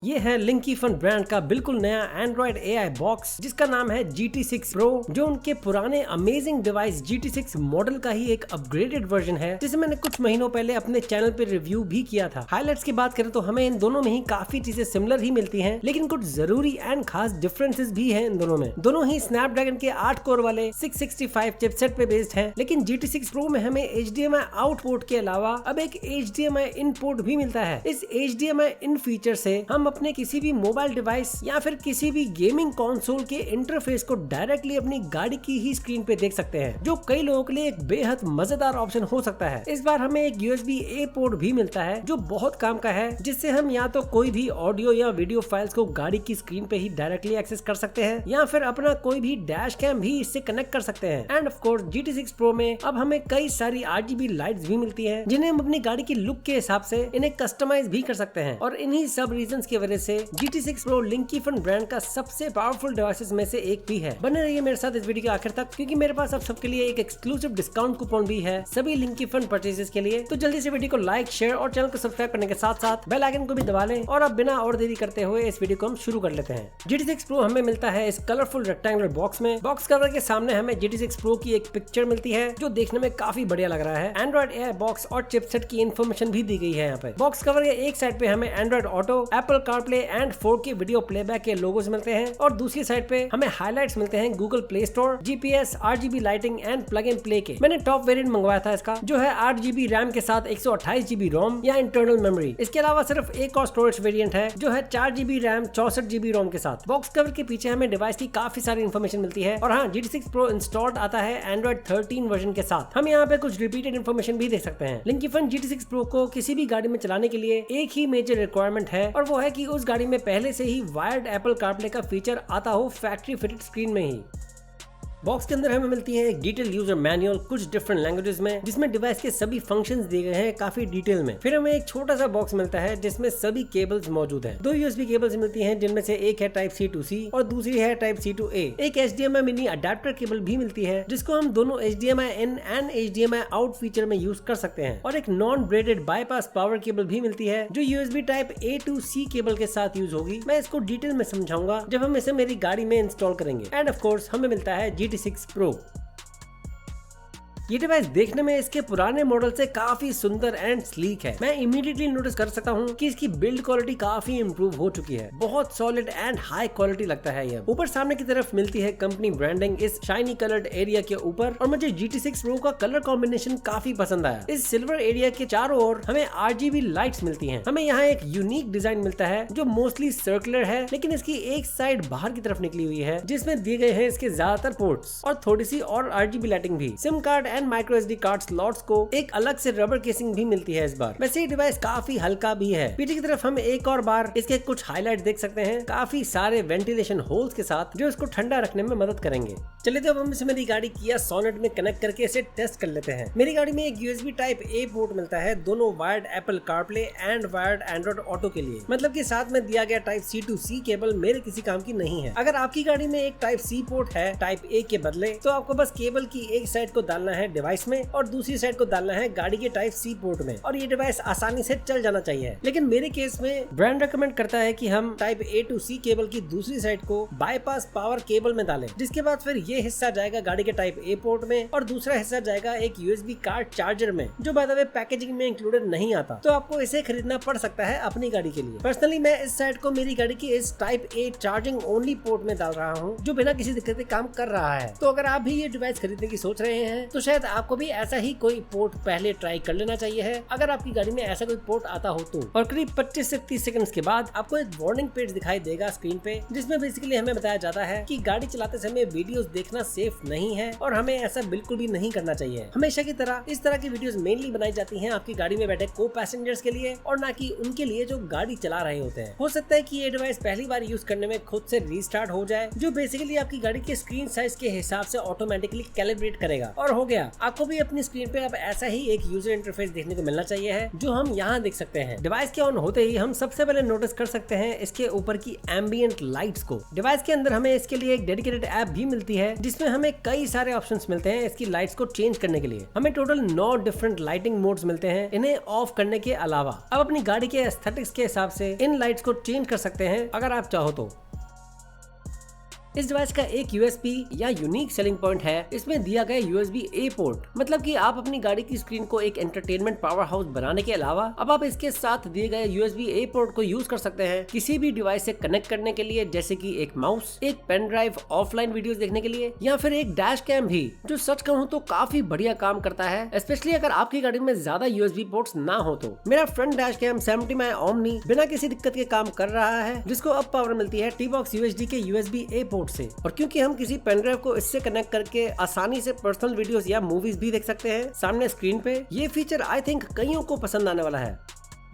ये है लिंकी fun brand का बिल्कुल नया एंड्रॉइड एआई बॉक्स जिसका नाम है GT6 Pro, जो उनके पुराने अमेजिंग डिवाइस GT6 मॉडल का ही एक अपग्रेडेड वर्जन है, जिसे मैंने कुछ महीनों पहले अपने चैनल पे रिव्यू भी किया था। हाइलाइट्स की बात करें तो हमें इन दोनों में ही काफी चीजें सिमिलर ही मिलती हैं, लेकिन कुछ जरूरी एंड खास डिफरेंसेस भी हैं इन दोनों में। दोनों ही स्नैपड्रैगन के 8 कोर वाले 665 चिपसेट पे बेस्ड है, लेकिन GT6 Pro में हमें HDMI आउट पोर्ट के अलावा अब एक HDMI इन पोर्ट भी मिलता है। इस HDMI इन फीचर से हम अपने किसी भी मोबाइल डिवाइस या फिर किसी भी गेमिंग कंसोल के इंटरफेस को डायरेक्टली अपनी गाड़ी की ही स्क्रीन पे देख सकते हैं, जो कई लोगों के लिए एक बेहद मजेदार ऑप्शन हो सकता है। इस बार हमें एक USB-A पोर्ट भी मिलता है जो बहुत काम का है, जिससे हम या तो कोई भी ऑडियो या वीडियो फाइल्स को गाड़ी की स्क्रीन पे ही डायरेक्टली एक्सेस कर सकते हैं, या फिर अपना कोई भी डैश कैम भी इससे कनेक्ट कर सकते हैं। End of course GT6 Pro में अब हमें कई सारी RGB लाइट्स भी मिलती है, जिन्हें हम अपनी गाड़ी की लुक के हिसाब से इन्हें कस्टमाइज भी कर सकते हैं। और इन्हीं सब रीजंस की वजह से GT6 Pro लिंकी फन ब्रांड का सबसे पावरफुल डिवाइसेस में से एक भी है। बने रहिए मेरे साथ इस वीडियो के आखिर तक, क्योंकि मेरे पास अब सबके लिए एक एक्सक्लूसिव डिस्काउंट कूपन भी है सभी लिंकी फन परचेजेस के लिए। तो जल्दी से वीडियो को लाइक, शेयर और चैनल को सब्सक्राइब करने के साथ साथ बेल आइकन को भी दबा लें। और अब बिना और देरी करते हुए इस वीडियो को हम शुरू कर लेते हैं। GT6 Pro हमें मिलता है इस कलरफुल रेक्टेंगुलर बॉक्स में। बॉक्स कवर के सामने हमें GT6 Pro की एक पिक्चर मिलती है जो देखने में काफी बढ़िया लग रहा है। एंड्रॉइड एआई बॉक्स और चिपसेट की इन्फॉर्मेशन भी दी गई है यहाँ पे। बॉक्स कवर के एक साइड पे हमें Android auto, Apple CarPlay and 4K video playback के लोगोस मिलते हैं, और दूसरी साइड पे हमें हाइलाइट्स मिलते हैं Google play store, GPS, RGB lighting and plug and play के। मैंने टॉप वेरिएंट मंगवाया था इसका, जो है 8GB रैम के साथ 128GB रोम या इंटरनल मेमोरी। इसके अलावा सिर्फ एक और स्टोरेज वेरिएंट है जो है 4GB रैम 64GB रोम के साथ। बॉक्स कवर के पीछे हमें डिवाइस की काफी सारी इन्फॉर्मेशन मिलती है। और हाँ, GT6 Pro इंस्टॉल्ड आता है एंड्रॉइड 13 वर्जन के साथ। हम यहाँ पे कुछ रिपीटेड इन्फॉर्मेशन भी देख सकते हैं। लिंकी फन GT6 Pro को किसी भी गाड़ी में चलाने के लिए एक ही मेजर रिक्वायरमेंट है, और वो है कि उस गाड़ी में पहले से ही वायर्ड एप्पल कारप्ले का फीचर आता हो फैक्ट्री फिटेड स्क्रीन में ही। बॉक्स के अंदर हमें मिलती है एक डिटेल यूजर मैनुअल कुछ डिफरेंट लैंग्वेजेस में, जिसमें डिवाइस के सभी फंक्शंस दिए गए हैं काफी डिटेल में। फिर हमें एक छोटा सा बॉक्स मिलता है जिसमें सभी केबल्स मौजूद हैं। 2 USB केबल्स मिलती हैं, जिनमें से एक है टाइप C to C और दूसरी है टाइप C to A। एक HDMI मिनी अडेप्टर केबल भी मिलती है, जिसको हम दोनों HDMI in and HDMI out feature में यूज कर सकते हैं। और एक non braided bypass power cable भी मिलती है, जो USB type A to C cable के साथ यूज होगी। मैं इसको डिटेल में समझाऊंगा जब हम इसे मेरी गाड़ी में इंस्टॉल करेंगे। एंड ऑफ कोर्स हमें मिलता है GT6 Pro। ये डिवाइस देखने में इसके पुराने मॉडल से काफी सुंदर एंड स्लीक है। मैं इमीडिएटली नोटिस कर सकता हूँ कि इसकी बिल्ड क्वालिटी काफी इंप्रूव हो चुकी है। बहुत सॉलिड एंड हाई क्वालिटी लगता है ये। ऊपर सामने की तरफ मिलती है कंपनी ब्रांडिंग इस शाइनी कलर्ड एरिया के ऊपर, और मुझे GT6 Pro का कलर कॉम्बिनेशन काफी पसंद आया। इस सिल्वर एरिया के चारों ओर हमें RGB लाइट्स मिलती हैं। हमें यहाँ एक यूनिक डिजाइन मिलता है जो मोस्टली सर्कुलर है, लेकिन इसकी एक साइड बाहर की तरफ निकली हुई है, जिसमें दिए गए हैं इसके ज्यादातर पोर्ट्स और थोड़ी सी और RGB लाइटिंग भी। SIM card micro SD card slots को एक अलग से रबर केसिंग भी मिलती है इस बार। वैसे ये डिवाइस काफी हल्का भी है। पीछे की तरफ हम एक और बार इसके कुछ हाइलाइट देख सकते हैं, काफी सारे वेंटिलेशन होल्स के साथ, जो इसको ठंडा रखने में मदद करेंगे। चलिए तो अब हम इसे मेरी गाड़ी किया सोनेट में कनेक्ट करके इसे टेस्ट कर लेते हैं। मेरी गाड़ी में एक USB टाइप A पोर्ट मिलता है, दोनों wired Apple CarPlay and wired Android auto के लिए। मतलब कि साथ में दिया गया type C to C cable मेरे किसी काम की नहीं है। अगर आपकी गाड़ी में एक टाइप C पोर्ट है टाइप A के बदले, तो आपको बस केबल की एक साइड को डालना है डिवाइस में और दूसरी साइड को डालना है गाड़ी के टाइप C पोर्ट में, और ये डिवाइस आसानी से चल जाना चाहिए। लेकिन मेरे केस में ब्रांड रेकमेंड करता है कि हम type A to C cable की दूसरी साइड को बाईपास पावर केबल में डालें, जिसके बाद फिर ये हिस्सा जाएगा गाड़ी के टाइप A पोर्ट में और दूसरा हिस्सा जाएगा एक USB कार्ड चार्जर में, जो बाय द वे पैकेजिंग में इंक्लूडेड नहीं आता। तो आपको इसे खरीदना पड़ सकता है अपनी गाड़ी के लिए। पर्सनली मैं इस साइड को मेरी गाड़ी की इस type A charging only port में डाल रहा हूँ, जो बिना किसी दिक्कत के काम कर रहा है। तो अगर आप भी ये डिवाइस खरीदने की सोच रहे हैं, तो शायद आपको भी ऐसा ही कोई पोर्ट पहले ट्राई कर लेना चाहिए है, अगर आपकी गाड़ी में ऐसा कोई पोर्ट आता हो तो। और करीब 25 से 30 सेकंड्स के बाद आपको एक वार्निंग पेज दिखाई देगा स्क्रीन पे, जिसमें बेसिकली हमें बताया जाता है कि गाड़ी चलाते समय वीडियोस देखना सेफ नहीं है, और हमें ऐसा बिल्कुल भी नहीं करना चाहिए। हमेशा की तरह इस तरह की वीडियोस मेनली बनाई जाती हैं आपकी गाड़ी में बैठे को पैसेंजर्स के लिए, और ना कि उनके लिए जो गाड़ी चला रहे होते हैं। हो सकता है कि ये डिवाइस पहली बार यूज करने में खुद से रीस्टार्ट हो जाए, जो बेसिकली आपकी गाड़ी के स्क्रीन साइज के हिसाब से ऑटोमेटिकली कैलिब्रेट करेगा, और हो गया। गया। आपको भी अपनी स्क्रीन पे अब ऐसा ही एक यूजर इंटरफेस देखने को मिलना चाहिए है, जो हम यहाँ देख सकते हैं। डिवाइस के ऑन होते ही हम सबसे पहले नोटिस कर सकते हैं इसके ऊपर की एम्बिएंट लाइट्स को। डिवाइस के अंदर हमें इसके लिए एक डेडिकेटेड ऐप भी मिलती है, जिसमें हमें कई सारे ऑप्शंस मिलते हैं इसकी लाइट्स को चेंज करने के लिए। हमें टोटल 9 डिफरेंट लाइटिंग मोड्स मिलते हैं इन्हें ऑफ करने के अलावा। अब अपनी गाड़ी के एस्थेटिक्स के हिसाब से इन लाइट्स को चेंज कर सकते हैं अगर आप चाहो तो। इस डिवाइस का एक यूएसपी या यूनिक सेलिंग पॉइंट है इसमें दिया गया यूएसबी ए पोर्ट। मतलब कि आप अपनी गाड़ी की स्क्रीन को एक एंटरटेनमेंट पावर हाउस बनाने के अलावा अब आप इसके साथ दिए गए यूएसबी ए पोर्ट को यूज कर सकते हैं किसी भी डिवाइस से कनेक्ट करने के लिए, जैसे कि एक माउस, एक पेन ड्राइव, ऑफलाइन वीडियोस देखने के लिए, या फिर एक डैश कैम भी, जो सच कहूँ तो काफी बढ़िया काम करता है, स्पेशली अगर आपकी गाड़ी में ज्यादा यूएसबी पोर्ट्स ना हो तो। मेरा फ्रंट डैश कैम 70 माई ओमनी बिना किसी दिक्कत के काम कर रहा है, जिसको अब पावर मिलती है टी-बॉक्स यूएसडी के यूएसबी ए पोर्ट से। और क्योंकि हम किसी पेन ड्राइव को इससे कनेक्ट करके आसानी से पर्सनल वीडियोस या मूवीज भी देख सकते हैं सामने स्क्रीन पे, ये फीचर आई थिंक कईयों को पसंद आने वाला है।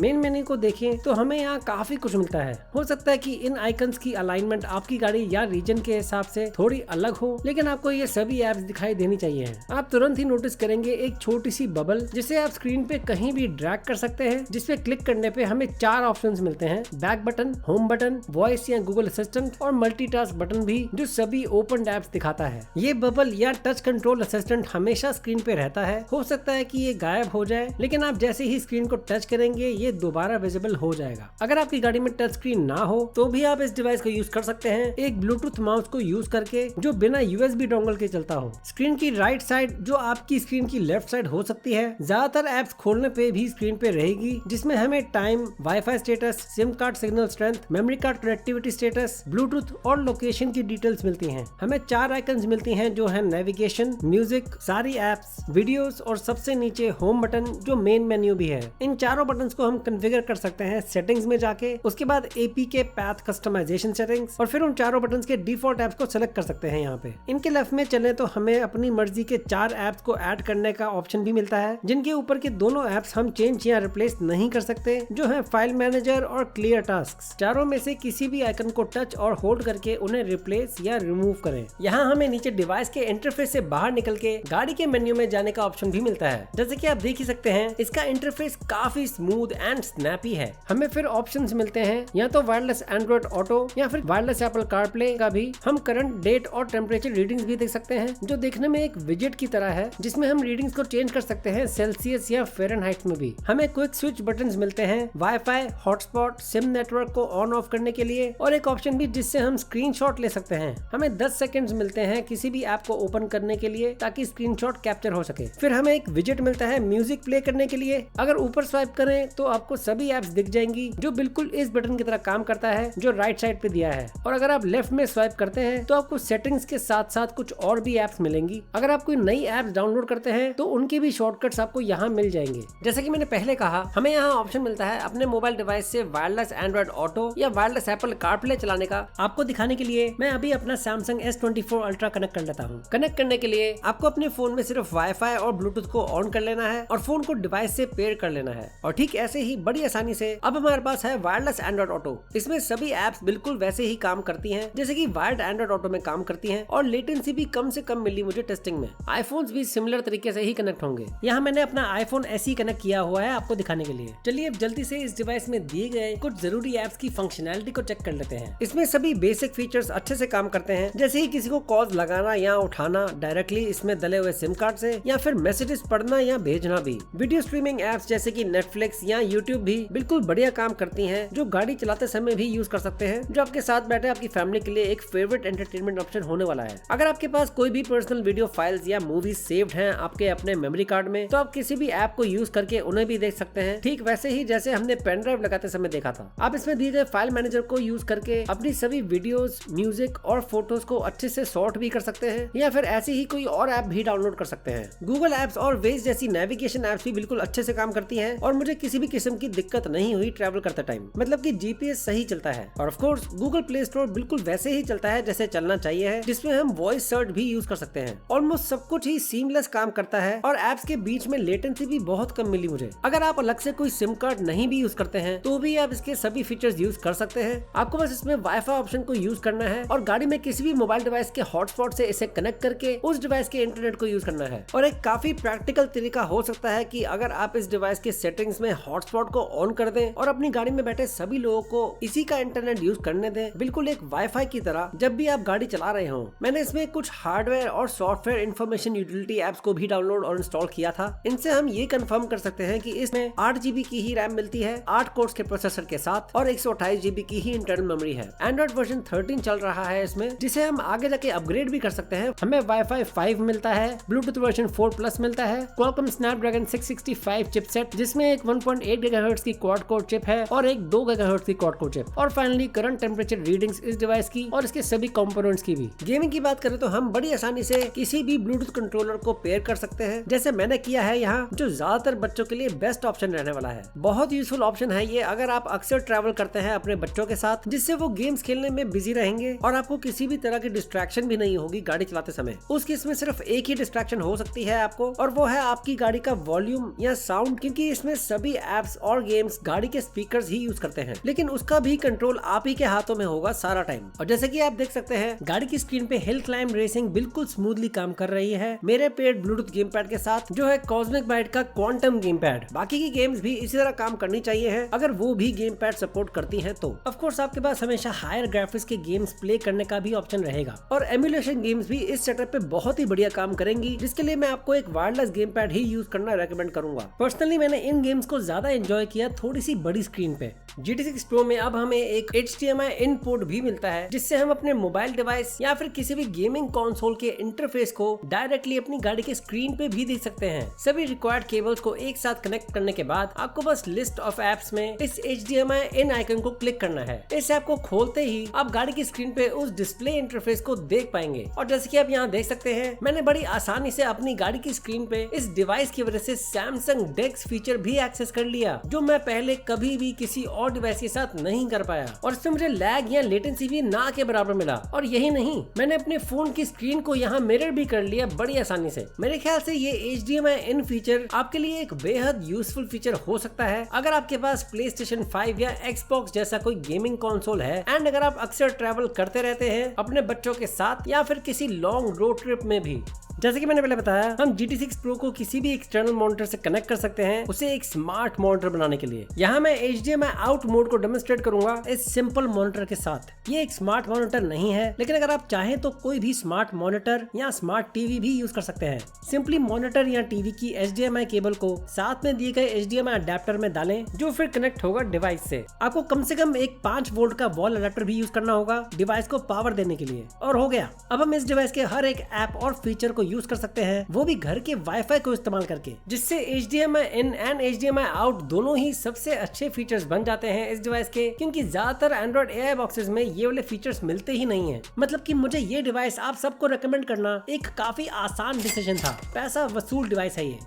मेन मेन्यू को देखें तो हमें यहाँ काफी कुछ मिलता है। हो सकता है कि इन आइकन्स की अलाइनमेंट आपकी गाड़ी या रीजन के हिसाब से थोड़ी अलग हो, लेकिन आपको ये सभी एप्स दिखाई देनी चाहिए। आप तुरंत ही नोटिस करेंगे एक छोटी सी बबल जिसे आप स्क्रीन पे कहीं भी ड्रैग कर सकते हैं, जिसपे क्लिक करने पे हमें 4 ऑप्शंस मिलते हैं, back button, home button, voice या गूगल असिस्टेंट और मल्टीटास्क बटन भी, जो सभी ओपन एप्स दिखाता है। ये बबल या टच कंट्रोल असिस्टेंट हमेशा स्क्रीन पे रहता है। हो सकता है कि ये गायब हो जाए, लेकिन आप जैसे ही स्क्रीन को टच करेंगे ये दोबारा विजिबल हो जाएगा। अगर आपकी गाड़ी में टच स्क्रीन ना हो तो भी आप इस डिवाइस को यूज कर सकते हैं एक ब्लूटूथ माउस को यूज करके, जो बिना यूएसबी डोंगल के चलता हो। स्क्रीन की राइट साइड जो आपकी स्क्रीन की लेफ्ट साइड हो सकती है, ज्यादातर एप्स खोलने पे भी स्क्रीन पे रहेगी, जिसमें हमें time, wifi status, SIM card signal strength, memory card connectivity status, Bluetooth और लोकेशन की डिटेल्स मिलती हैं। हमें 4 आइकन्स मिलती हैं, जो है नेविगेशन, म्यूजिक, सारी एप्स, वीडियोस और सबसे नीचे होम बटन, जो मेन मेन्यू भी है। इन चारों बटन्स को हम कॉन्फ़िगर कर सकते हैं सेटिंग्स में जाके, उसके बाद एपीके पैथ कस्टमाइजेशन सेटिंग्स, और फिर उन चारों बटन्स के डिफॉल्ट एप्स को सेलेक्ट कर सकते हैं। यहाँ पे इनके लेफ्ट में चले तो हमें अपनी मर्जी के 4 एप्स को ऐड करने का ऑप्शन भी मिलता है, जिनके ऊपर के दोनों एप्स हम चेंज या रिप्लेस नहीं कर सकते, जो है फाइल मैनेजर और क्लियर टास्क। चारों में से किसी भी आइकन को टच और होल्ड करके उन्हें रिप्लेस या रिमूव करें। यहाँ हमें नीचे डिवाइस के इंटरफेस से बाहर निकल के गाड़ी के मेन्यू में जाने का ऑप्शन भी मिलता है। जैसे कि आप देख ही सकते हैं, इसका इंटरफेस काफी स्मूथ एंड स्नैपी है। हमें फिर ऑप्शंस मिलते हैं, या तो वायरलेस एंड्रॉइड ऑटो या फिर वायरलेस एप्पल कारप्ले का भी। हम करंट डेट और टेम्परेचर रीडिंग्स भी देख सकते हैं, जो देखने में एक विजेट की तरह है, जिसमें हम रीडिंग्स को चेंज कर सकते हैं सेल्सियस या फ़ारेनहाइट में भी। हमें क्विक स्विच बटन्स मिलते हैं, वाईफाई, हॉटस्पॉट, सिम नेटवर्क को ऑन ऑफ करने के लिए, और एक ऑप्शन भी जिससे हम स्क्रीनशॉट ले सकते हैं। हमें 10 सेकंड्स मिलते हैं किसी भी ऐप को ओपन करने के लिए, ताकि स्क्रीनशॉट कैप्चर हो सके। फिर हमें एक विजेट मिलता है म्यूजिक प्ले करने के लिए। अगर ऊपर स्वाइप करें तो आपको सभी एप्स दिख जाएंगी, जो बिल्कुल इस बटन की तरह काम करता है जो राइट साइड पे दिया है। और अगर आप लेफ्ट में स्वाइप करते हैं तो आपको सेटिंग्स के साथ साथ कुछ और भी एप्स मिलेंगी। अगर आप कोई नई एप्स डाउनलोड करते हैं तो उनके भी शॉर्टकट्स आपको यहाँ मिल जाएंगे। जैसे कि मैंने पहले कहा, हमें यहाँ ऑप्शन मिलता है अपने मोबाइल डिवाइस से वायरलेस एंड्रॉइड ऑटो या वायरलेस एप्पल कारप्ले चलाने का। आपको दिखाने के लिए मैं अभी अपना सैमसंग S24 अल्ट्रा कनेक्ट कर लेता हूँ। कनेक्ट करने के लिए आपको अपने फोन में सिर्फ वाईफाई और ब्लूटूथ को ऑन कर लेना है और फोन को डिवाइस से पेयर कर लेना है। और ठीक ऐसे ही बड़ी आसानी से अब हमारे पास है वायरलेस एंड्रॉइड ऑटो। इसमें सभी एप्स बिल्कुल वैसे ही काम करती हैं जैसे कि वायर्ड एंड्रॉइड ऑटो में काम करती हैं, और लेटेंसी भी कम से कम मिली मुझे टेस्टिंग में। आईफोन्स भी सिमिलर तरीके से ही कनेक्ट होंगे। यहाँ मैंने अपना आईफोन SE कनेक्ट किया हुआ है आपको दिखाने के लिए। चलिए अब जल्दी से इस डिवाइस में दिए गए कुछ जरूरी एप्स की फंक्शनैलिटी को चेक कर लेते हैं। इसमें सभी बेसिक फीचर्स अच्छे से काम करते हैं, जैसे ही किसी को कॉल लगाना या उठाना डायरेक्टली इसमें डले हुए सिम कार्ड से, या फिर मैसेजेस पढ़ना या भेजना भी। वीडियो स्ट्रीमिंग एप्स जैसे कि नेटफ्लिक्स या यूट्यूब भी बिल्कुल बढ़िया काम करती हैं, जो गाड़ी चलाते समय भी यूज कर सकते हैं, जो आपके साथ बैठे आपकी फैमिली के लिए एक फेवरेट एंटरटेनमेंट ऑप्शन होने वाला है। अगर आपके पास कोई भी पर्सनल वीडियो फाइल्स या मूवीज सेव्ड हैं आपके अपने मेमोरी कार्ड में, तो आप किसी भी ऐप को यूज करके उन्हें भी देख सकते हैं, ठीक वैसे ही जैसे हमने पेन ड्राइव लगाते समय देखा था। आप इसमें दिए गए फाइल मैनेजर को यूज करके अपनी सभी वीडियोस, म्यूजिक और फोटोज को अच्छे से सॉर्ट भी कर सकते हैं, या फिर ऐसी ही कोई और ऐप भी डाउनलोड कर सकते हैं। गूगल एप्स और वेज जैसी नेविगेशन एप्स भी बिल्कुल अच्छे से काम करती हैं, और मुझे किसी भी किस्म की दिक्कत नहीं हुई ट्रैवल करते टाइम, मतलब कि जीपीएस सही चलता है। और of course Google play store बिल्कुल वैसे ही चलता है जैसे चलना चाहिए है, जिसमें हम वॉइस सर्च भी यूज कर सकते हैं। ऑलमोस्ट सब कुछ ही सीमलेस काम करता है और एप्स के बीच में लेटेंसी भी बहुत कम मिली मुझे। अगर आप अलग से कोई सिम कार्ड नहीं भी यूज करते हैं तो भी आप इसके सभी फीचर्स यूज कर सकते हैं। आपको बस इसमें वाईफाई ऑप्शन को यूज करना है और गाड़ी में किसी भी मोबाइल डिवाइस के हॉटस्पॉट से इसे कनेक्ट करके उस डिवाइस के इंटरनेट को यूज करना है। और एक काफी प्रैक्टिकल तरीका हो सकता है कि अगर आप इस डिवाइस के सेटिंग्स में हॉटस्पॉट को ऑन कर दें और अपनी गाड़ी में बैठे सभी लोगों को इसी का इंटरनेट यूज करने दें, बिल्कुल एक वाईफाई की तरह, जब भी आप गाड़ी चला रहे हो। मैंने इसमें कुछ हार्डवेयर और सॉफ्टवेयर इंफॉर्मेशन यूटिलिटी एप्स को भी डाउनलोड और इंस्टॉल किया था। इनसे हम ये कंफर्म कर सकते हैं कि इसमें 8 GB की ही रैम मिलती है 8 कोर्स के प्रोसेसर के साथ और 128 GB की ही इंटरनल मेमोरी है। एंड्रॉइड वर्जन 13 चल रहा है इसमें, जिसे हम आगे जाके अपग्रेड भी कर सकते हैं। हमें वाईफाई 5 मिलता है, ब्लूटूथ वर्जन 4+ मिलता है, क्वालकॉम स्नैपड्रैगन 665 चिपसेट जिसमें एक 1.8 GHz की क्वाड कोर चिप है और एक 2 GHz की क्वाड कोर चिप, और फाइनली करंट टेम्परेचर रीडिंग्स इस डिवाइस की और इसके सभी कंपोनेंट्स की भी। गेमिंग की बात करें तो हम बड़ी आसानी से किसी भी ब्लूटूथ कंट्रोलर को पेयर कर सकते हैं, जैसे मैंने किया है यहाँ, जो ज्यादातर बच्चों के लिए बेस्ट ऑप्शन रहने वाला है। बहुत यूजफुल ऑप्शन है ये अगर आप अक्सर ट्रैवल करते हैं अपने बच्चों के साथ, जिससे वो गेम्स खेलने में बिजी रहेंगे और आपको किसी भी तरह की डिस्ट्रैक्शन भी नहीं होगी गाड़ी चलाते समय। उस केस में सिर्फ एक ही डिस्ट्रैक्शन हो सकती है आपको, और वो है आपकी गाड़ी का वॉल्यूम या साउंड, क्योंकि इसमें सभी एप्स और गेम्स गाड़ी के स्पीकर्स ही यूज करते हैं, लेकिन उसका भी कंट्रोल आप ही के हाथों में होगा सारा टाइम। और जैसे कि आप देख सकते हैं गाड़ी की स्क्रीन पे हिल क्लाइंब रेसिंग बिल्कुल स्मूथली काम कर रही है मेरे पेड ब्लूटूथ गेम पैड के साथ, जो है कॉस्मिक बाइट का क्वांटम गेम पैड। बाकी की गेम्स भी इसी तरह काम करनी चाहिए है अगर वो भी गेम पैड सपोर्ट करती हैं तो। ऑफ कोर्स आपके पास हमेशा हायर ग्राफिक्स के गेम्स प्ले करने का भी ऑप्शन रहेगा, और एमुलेशन गेम्स भी इस सेटअप पे बहुत ही बढ़िया काम करेंगी, जिसके लिए मैं आपको एक वायरलेस गेम पैड ही यूज करना रेकमेंड करूंगा। पर्सनली मैंने इन गेम्स को ज्यादा एंजॉय किया थोड़ी सी बड़ी स्क्रीन पे। GT6 Pro में अब हमें एक HDMI इन पोर्ट भी मिलता है, जिससे हम अपने मोबाइल डिवाइस या फिर किसी भी गेमिंग कंसोल के इंटरफेस को डायरेक्टली अपनी गाड़ी के स्क्रीन पे भी देख सकते हैं। सभी रिक्वायर्ड केबल्स को एक साथ कनेक्ट करने के बाद आपको बस लिस्ट ऑफ एप्स में इस HDMI इन आइकन को क्लिक करना है। इस ऐप को खोलते ही आप गाड़ी की स्क्रीन पे उस डिस्प्ले इंटरफेस को देख पाएंगे, और जैसे कि आप यहाँ देख सकते हैं मैंने बड़ी आसानी से अपनी गाड़ी की स्क्रीन पे इस डिवाइस की वजह से Samsung DeX फीचर भी एक्सेस कर लिया, जो मैं पहले कभी भी किसी और डिवाइस के साथ नहीं कर पाया, और इसमें मुझे लैग या लेटेंसी भी ना के बराबर मिला। और यही नहीं, मैंने अपने फोन की स्क्रीन को यहाँ मिरर भी कर लिया बड़ी आसानी से। मेरे ख्याल से ये HDMI इन फीचर आपके लिए एक बेहद यूजफुल फीचर हो सकता है अगर आपके पास PlayStation 5 या Xbox जैसा कोई गेमिंग कंसोल है, एंड अगर आप अक्सर ट्रैवल करते रहते हैं अपने बच्चों के साथ या फिर किसी लॉन्ग रोड ट्रिप में भी। जैसे कि मैंने पहले बताया, हम GT6 Pro को किसी भी एक्सटर्नल मॉनिटर से कनेक्ट कर सकते हैं उसे एक स्मार्ट मॉनिटर बनाने के लिए। यहाँ मैं HDMI आउट मोड को डेमोन्स्ट्रेट करूंगा इस सिंपल मॉनिटर के साथ। ये एक स्मार्ट मॉनिटर नहीं है, लेकिन अगर आप चाहें तो कोई भी स्मार्ट मॉनिटर या स्मार्ट टीवी भी यूज कर सकते हैं। सिंपली मॉनिटर या टीवी की HDMI केबल को साथ में दिए गए HDMI अडेप्टर में डालें, जो फिर कनेक्ट होगा डिवाइस से। आपको कम से कम एक 5 वोल्ट का वॉल अडेप्टर भी यूज करना होगा डिवाइस को पावर देने के लिए, और हो गया। अब हम इस डिवाइस के हर एक ऐप और फीचर को यूज कर सकते हैं, वो भी घर के वाईफाई को इस्तेमाल करके, जिससे HDMI in and HDMI out दोनों ही सबसे अच्छे फीचर्स बन जाते हैं इस डिवाइस के, क्योंकि ज्यादातर एंड्रॉइड AI बॉक्सेस में ये वाले फीचर्स मिलते ही नहीं है। मतलब कि मुझे ये डिवाइस आप सबको रेकमेंड करना एक काफी आसान डिसीजन था। पैसा वसूल डिवाइस है ये।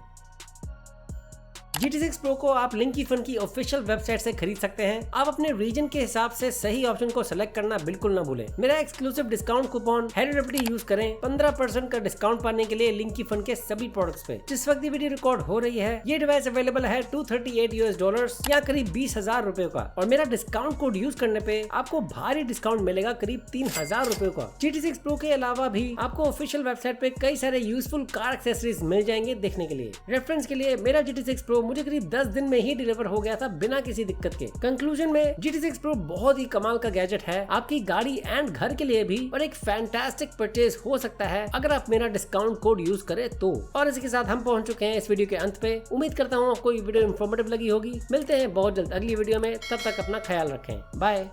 GT6 Pro को आप लिंकी फन की ऑफिशियल वेबसाइट से खरीद सकते हैं। आप अपने रीजन के हिसाब से सही ऑप्शन को सेलेक्ट करना बिल्कुल ना भूलें। मेरा एक्सक्लूसिव डिस्काउंट कूपन हेरिडेबिलिटी यूज करें 15% का डिस्काउंट पाने के लिए लिंकी फन के सभी प्रोडक्ट्स पे। जिस वक्त ये वीडियो रिकॉर्ड हो रही है ये डिवाइस अवेलेबल है $238 या करीब 20,000 रुपए का, और मेरा डिस्काउंट कोड यूज करने पे आपको भारी डिस्काउंट मिलेगा करीब 3,000 रुपए का। GT6 Pro के अलावा भी आपको ऑफिशियल वेबसाइट पे कई सारे यूजफुल कार एक्सेसरीज मिल जाएंगे देखने के लिए। रेफरेंस के लिए मेरा GT6 Pro मुझे करीब 10 दिन में ही डिलीवर हो गया था बिना किसी दिक्कत के। कंक्लूजन में GT6 Pro बहुत ही कमाल का गैजेट है आपकी गाड़ी एंड घर के लिए भी, और एक फैंटास्टिक परचेज हो सकता है अगर आप मेरा डिस्काउंट कोड यूज करें तो। और इसी के साथ हम पहुंच चुके हैं इस वीडियो के अंत पे। उम्मीद करता हूँ आपको ये वीडियो इन्फॉर्मेटिव लगी होगी। मिलते हैं बहुत जल्द अगली वीडियो में, तब तक अपना ख्याल रखें। बाय।